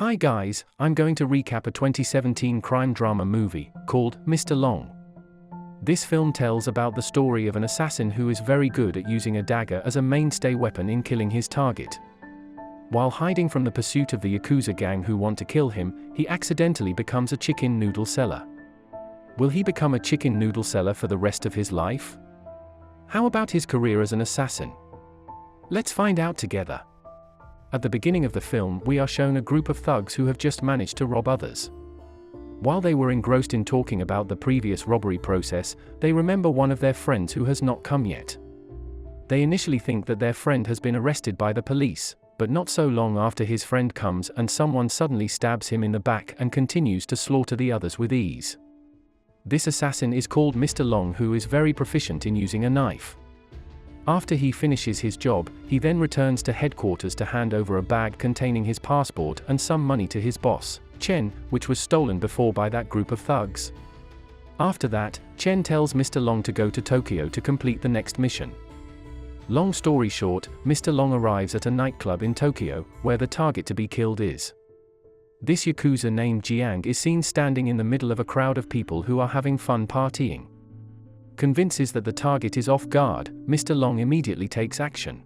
Hi guys, I'm going to recap a 2017 crime drama movie called Mr. Long. This film tells about the story of an assassin who is very good at using a dagger as a mainstay weapon in killing his target. While hiding from the pursuit of the Yakuza gang who want to kill him, he accidentally becomes a chicken noodle seller. Will he become a chicken noodle seller for the rest of his life? How about his career as an assassin? Let's find out together. At the beginning of the film, we are shown a group of thugs who have just managed to rob others. While they were engrossed in talking about the previous robbery process, they remember one of their friends who has not come yet. They initially think that their friend has been arrested by the police, but not so long after his friend comes and someone suddenly stabs him in the back and continues to slaughter the others with ease. This assassin is called Mr. Long, who is very proficient in using a knife. After he finishes his job, he then returns to headquarters to hand over a bag containing his passport and some money to his boss, Chen, which was stolen before by that group of thugs. After that, Chen tells Mr. Long to go to Tokyo to complete the next mission. Long story short, Mr. Long arrives at a nightclub in Tokyo, where the target to be killed is. This Yakuza named Jiang is seen standing in the middle of a crowd of people who are having fun partying. Convinces that the target is off guard, Mr. Long immediately takes action.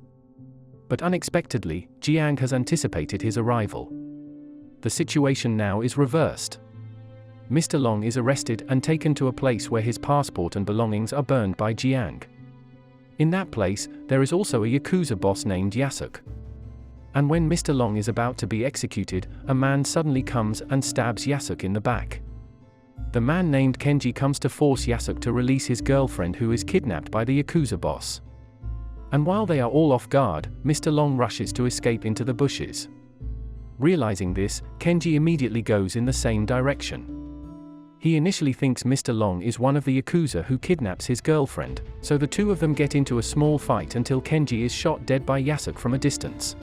But unexpectedly, Jiang has anticipated his arrival. The situation now is reversed. Mr. Long is arrested and taken to a place where his passport and belongings are burned by Jiang. In that place, there is also a Yakuza boss named Yasuk. And when Mr. Long is about to be executed, a man suddenly comes and stabs Yasuk in the back. The man named Kenji comes to force Yasuk to release his girlfriend who is kidnapped by the Yakuza boss. And while they are all off guard, Mr. Long rushes to escape into the bushes. Realizing this, Kenji immediately goes in the same direction. He initially thinks Mr. Long is one of the Yakuza who kidnaps his girlfriend, so the two of them get into a small fight until Kenji is shot dead by Yasuk from a distance.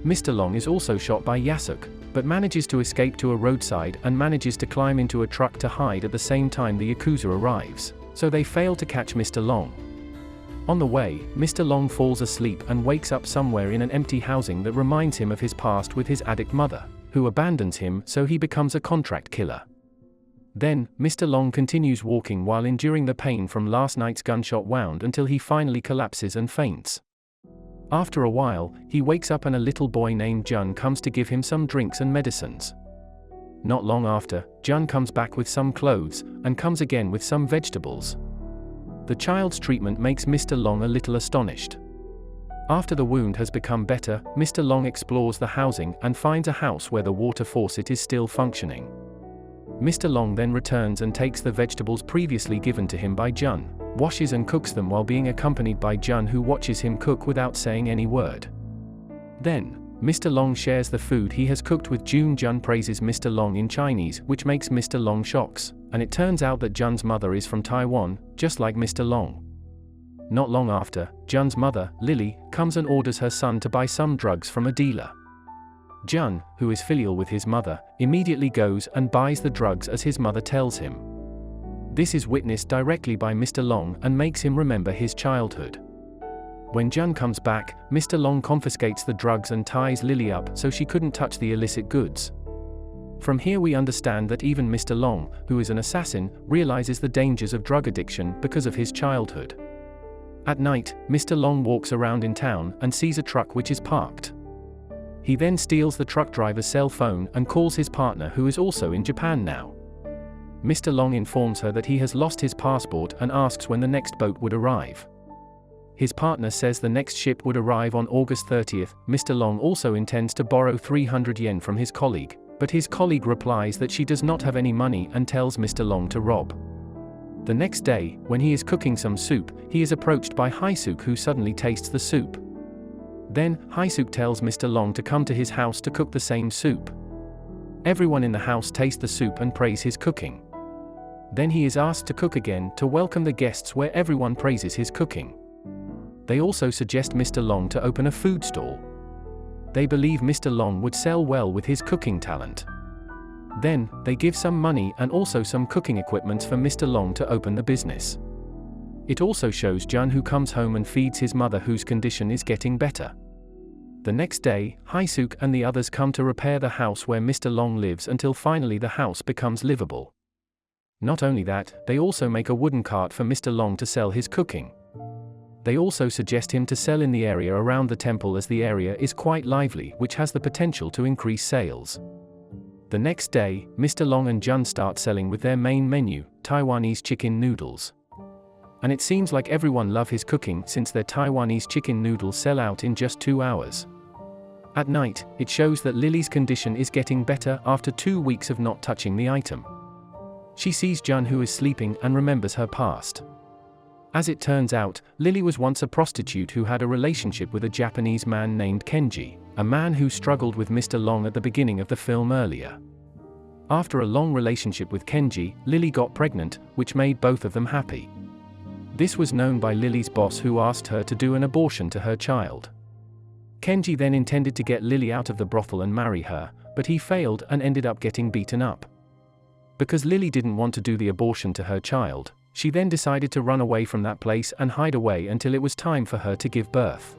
Mr. Long is also shot by Yasuk, but manages to escape to a roadside and manages to climb into a truck to hide at the same time the Yakuza arrives, so they fail to catch Mr. Long. On the way, Mr. Long falls asleep and wakes up somewhere in an empty housing that reminds him of his past with his addict mother, who abandons him, so he becomes a contract killer. Then, Mr. Long continues walking while enduring the pain from last night's gunshot wound until he finally collapses and faints. After a while, he wakes up and a little boy named Jun comes to give him some drinks and medicines. Not long after, Jun comes back with some clothes, and comes again with some vegetables. The child's treatment makes Mr. Long a little astonished. After the wound has become better, Mr. Long explores the housing and finds a house where the water faucet is still functioning. Mr. Long then returns and takes the vegetables previously given to him by Jun, washes and cooks them while being accompanied by Jun, who watches him cook without saying any word. Then, Mr. Long shares the food he has cooked with Jun. Jun praises Mr. Long in Chinese, which makes Mr. Long shocks, and it turns out that Jun's mother is from Taiwan, just like Mr. Long. Not long after, Jun's mother, Lily, comes and orders her son to buy some drugs from a dealer. Jun, who is filial with his mother, immediately goes and buys the drugs as his mother tells him. This is witnessed directly by Mr. Long and makes him remember his childhood. When Jun comes back, Mr. Long confiscates the drugs and ties Lily up so she couldn't touch the illicit goods. From here we understand that even Mr. Long, who is an assassin, realizes the dangers of drug addiction because of his childhood. At night, Mr. Long walks around in town and sees a truck which is parked. He then steals the truck driver's cell phone and calls his partner, who is also in Japan now. Mr. Long informs her that he has lost his passport and asks when the next boat would arrive. His partner says the next ship would arrive on August 30th. Mr. Long also intends to borrow 300 yen from his colleague, but his colleague replies that she does not have any money and tells Mr. Long to rob. The next day, when he is cooking some soup, he is approached by Haisuk, who suddenly tastes the soup. Then, Haisuk tells Mr. Long to come to his house to cook the same soup. Everyone in the house tastes the soup and praise his cooking. Then he is asked to cook again to welcome the guests, where everyone praises his cooking. They also suggest Mr. Long to open a food stall. They believe Mr. Long would sell well with his cooking talent. Then, they give some money and also some cooking equipment for Mr. Long to open the business. It also shows Jun, who comes home and feeds his mother, whose condition is getting better. The next day, Haesuk and the others come to repair the house where Mr. Long lives until finally the house becomes livable. Not only that, they also make a wooden cart for Mr. Long to sell his cooking. They also suggest him to sell in the area around the temple as the area is quite lively, which has the potential to increase sales. The next day, Mr. Long and Jun start selling with their main menu, Taiwanese chicken noodles. And it seems like everyone loves his cooking since their Taiwanese chicken noodles sell out in just 2 hours. At night, it shows that Lily's condition is getting better after 2 weeks of not touching the item. She sees Jun who is sleeping and remembers her past. As it turns out, Lily was once a prostitute who had a relationship with a Japanese man named Kenji, a man who struggled with Mr. Long at the beginning of the film earlier. After a long relationship with Kenji, Lily got pregnant, which made both of them happy. This was known by Lily's boss, who asked her to do an abortion to her child. Kenji then intended to get Lily out of the brothel and marry her, but he failed and ended up getting beaten up. Because Lily didn't want to do the abortion to her child, she then decided to run away from that place and hide away until it was time for her to give birth.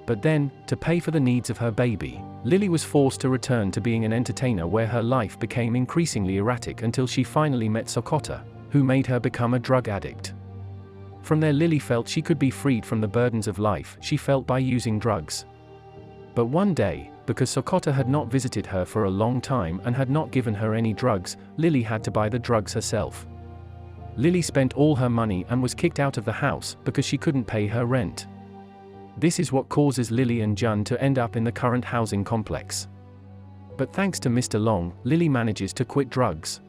But then, to pay for the needs of her baby, Lily was forced to return to being an entertainer, where her life became increasingly erratic until she finally met Sokota, who made her become a drug addict. From there, Lily felt she could be freed from the burdens of life she felt by using drugs. But one day, because Sokota had not visited her for a long time and had not given her any drugs, Lily had to buy the drugs herself. Lily spent all her money and was kicked out of the house because she couldn't pay her rent. This is what causes Lily and Jun to end up in the current housing complex. But thanks to Mr. Long, Lily manages to quit drugs.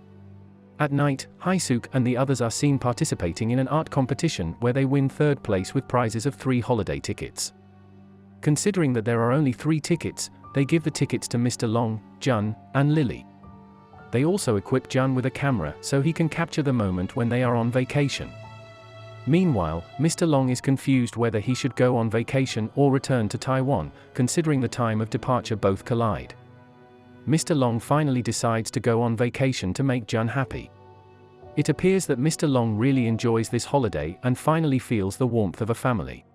At night, Haesuk and the others are seen participating in an art competition where they win 3rd place with prizes of 3 holiday tickets. Considering that there are only 3 tickets, they give the tickets to Mr. Long, Jun, and Lily. They also equip Jun with a camera so he can capture the moment when they are on vacation. Meanwhile, Mr. Long is confused whether he should go on vacation or return to Taiwan, considering the time of departure both collide. Mr. Long finally decides to go on vacation to make Jun happy. It appears that Mr. Long really enjoys this holiday and finally feels the warmth of a family.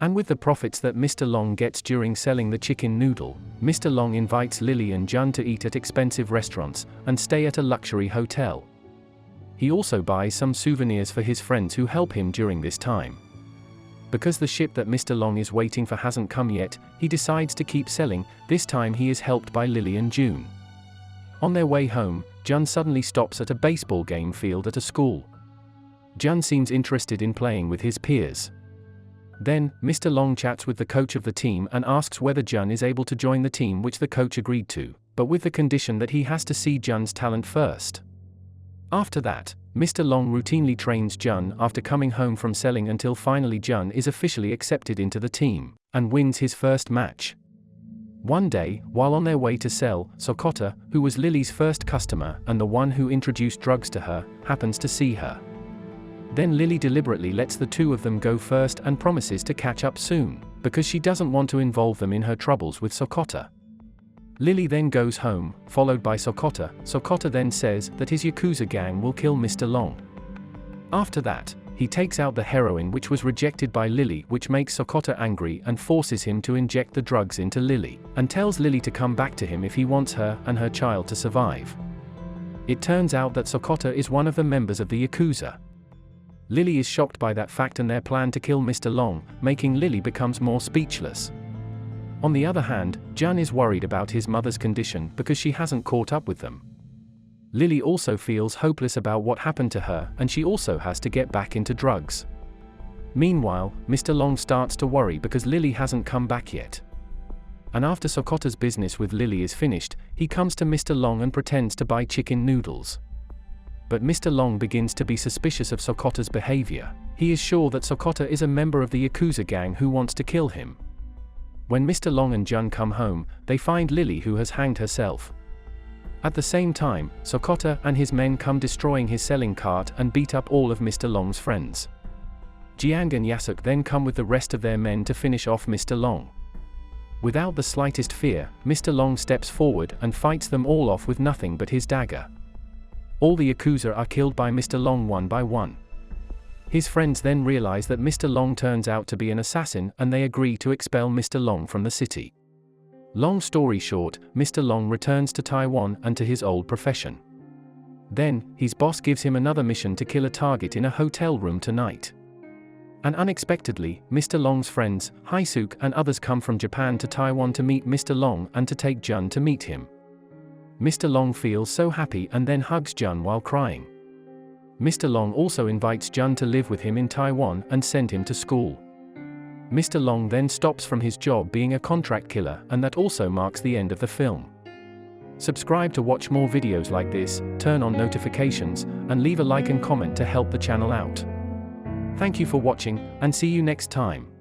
And with the profits that Mr. Long gets during selling the chicken noodle, Mr. Long invites Lily and Jun to eat at expensive restaurants and stay at a luxury hotel. He also buys some souvenirs for his friends who help him during this time. Because the ship that Mr. Long is waiting for hasn't come yet, he decides to keep selling. This time he is helped by Lily and June. On their way home, Jun suddenly stops at a baseball game field at a school. Jun seems interested in playing with his peers. Then, Mr. Long chats with the coach of the team and asks whether Jun is able to join the team, which the coach agreed to, but with the condition that he has to see Jun's talent first. After that, Mr. Long routinely trains Jun after coming home from selling until finally Jun is officially accepted into the team, and wins his first match. One day, while on their way to sell, Sokota, who was Lily's first customer and the one who introduced drugs to her, happens to see her. Then Lily deliberately lets the 2 of them go first and promises to catch up soon, because she doesn't want to involve them in her troubles with Sokota. Lily then goes home, followed by Sokota. Sokota then says that his Yakuza gang will kill Mr. Long. After that, he takes out the heroin which was rejected by Lily, which makes Sokota angry and forces him to inject the drugs into Lily, and tells Lily to come back to him if he wants her and her child to survive. It turns out that Sokota is one of the members of the Yakuza. Lily is shocked by that fact and their plan to kill Mr. Long, making Lily becomes more speechless. On the other hand, Jun is worried about his mother's condition because she hasn't caught up with them. Lily also feels hopeless about what happened to her, and she also has to get back into drugs. Meanwhile, Mr. Long starts to worry because Lily hasn't come back yet. And after Sokota's business with Lily is finished, he comes to Mr. Long and pretends to buy chicken noodles. But Mr. Long begins to be suspicious of Sokota's behavior. He is sure that Sokota is a member of the Yakuza gang who wants to kill him. When Mr. Long and Jun come home, they find Lily who has hanged herself. At the same time, Sokota and his men come destroying his selling cart and beat up all of Mr. Long's friends. Jiang and Yasuk then come with the rest of their men to finish off Mr. Long. Without the slightest fear, Mr. Long steps forward and fights them all off with nothing but his dagger. All the Yakuza are killed by Mr. Long one by one. His friends then realize that Mr. Long turns out to be an assassin and they agree to expel Mr. Long from the city. Long story short, Mr. Long returns to Taiwan and to his old profession. Then, his boss gives him another mission to kill a target in a hotel room tonight. And unexpectedly, Mr. Long's friends, Haisuk and others come from Japan to Taiwan to meet Mr. Long and to take Jun to meet him. Mr. Long feels so happy and then hugs Jun while crying. Mr. Long also invites Jun to live with him in Taiwan and send him to school. Mr. Long then stops from his job being a contract killer, and that also marks the end of the film. Subscribe to watch more videos like this, turn on notifications, and leave a like and comment to help the channel out. Thank you for watching, and see you next time.